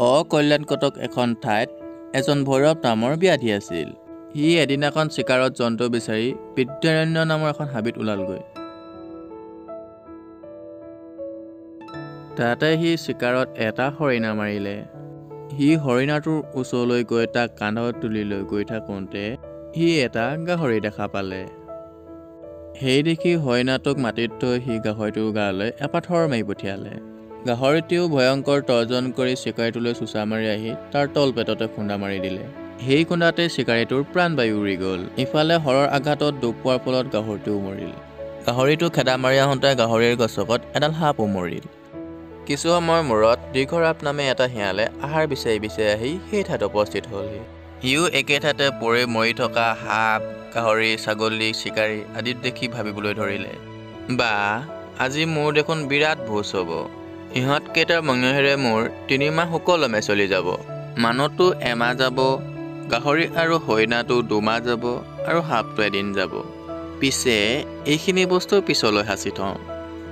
অকল্যাণকটক এখন ঠাইত এজন ভৈৰৱ নামৰ ব্যাধি আছিল। সি এদিনাখন চিকাৰত জন্তু বিচাৰি বিদ্যাৰণ্য নামৰ এখন হাবিত ওলালগৈ। তাতে সি চিকাৰত এটা হৰিণা মাৰিলে। সি হৰিণাটোৰ ওচৰলৈ গৈ তাক কান্ধত তুলি লৈ গৈ থাকোঁতে সি এটা গাহৰি দেখা পালে। সেই দেখি হৰিণাটোক মাটিত থৈ সি গাহৰিটোৰ গালৈ এপাথৰ মাৰি পঠিয়ালে। গাহৰিটোৱেও ভয়ংকৰ তৰ্জন কৰি চিকাৰীটোলৈ চোঁচা মাৰি আহি তাৰ তলপেটতে খুন্দা মাৰি দিলে। সেই খুন্দাতে চিকাৰীটোৰ প্ৰাণবায়ু উৰি গ'ল। ইফালে হৰৰ আঘাতত দুখ পোৱাৰ ফলত গাহৰিটোও মৰিল। গাহৰিটো খেদা মাৰি আহোঁতে গাহৰিৰ গছকত এডাল সাপো মৰিল। কিছু সময়ৰ মূৰত দীৰ্ঘৰাপ নামে এটা শিয়ালে আহাৰ বিচাৰি বিচাৰি আহি সেই ঠাইত উপস্থিত হ'লহি। সিও একে ঠাইতে পৰি মৰি থকা সাপ, গাহৰি, ছাগলী, চিকাৰী আদিত দেখি ভাবিবলৈ ধৰিলে, বা আজি মোৰ দেখোন বিৰাট ভোজ হ'ব। ইহঁতকেইটাৰ মঙহেৰে মোৰ 3 মাহ সুকলমে চলি যাব। মানুহটো এমাহ যাব, গাহৰি আৰু হৰিণাটো 2 মাহ যাব আৰু সাপটো এদিন যাব। পিছে এইখিনি বস্তু পিছলৈ সাঁচি থওঁ।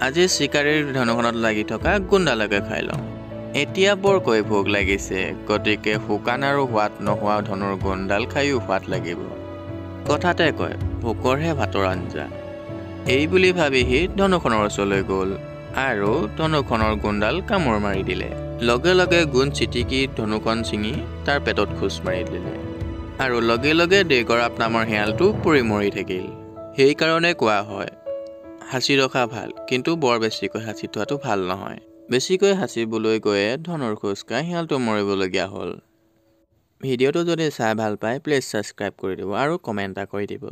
আজি চিকাৰীৰ ধনুখনত লাগি থকা গুণ্ডালকে খাই লওঁ। এতিয়া বৰকৈ ভোক লাগিছে, গতিকে শুকান আৰু সোৱাদ নোহোৱা ধনুৰ গুণ্ডাল খায়ো সোৱাদ লাগিব। কথাতে কয় ভোকৰহে ভাতৰ আঞ্জা। এই বুলি ভাবি সি ধনুখনৰ ওচৰলৈ গ'ল আৰু ধনুখনৰ গুণ্ডাল কামোৰ মাৰি দিলে। লগে লগে গুণ চিটিকি ধনুখন ছিঙি তাৰ পেটত খোজ মাৰি দিলে আৰু লগে লগে দীৰ্ঘৰাপ নামৰ শিয়ালটো পৰি মৰি থাকিল। সেইকাৰণে কোৱা হয় সাঁচি ৰখা ভাল, কিন্তু বৰ বেছিকৈ সাঁচি থোৱাটো ভাল নহয়। বেছিকৈ সাঁচিবলৈ গৈয়ে ধনুৰ খোজ খাই শিয়ালটো মৰিবলগীয়া হ'ল। ভিডিঅ'টো যদি চাই ভাল পায় প্লিজ ছাবস্ক্ৰাইব কৰি দিব আৰু কমেণ্ট এটা কৰি দিব।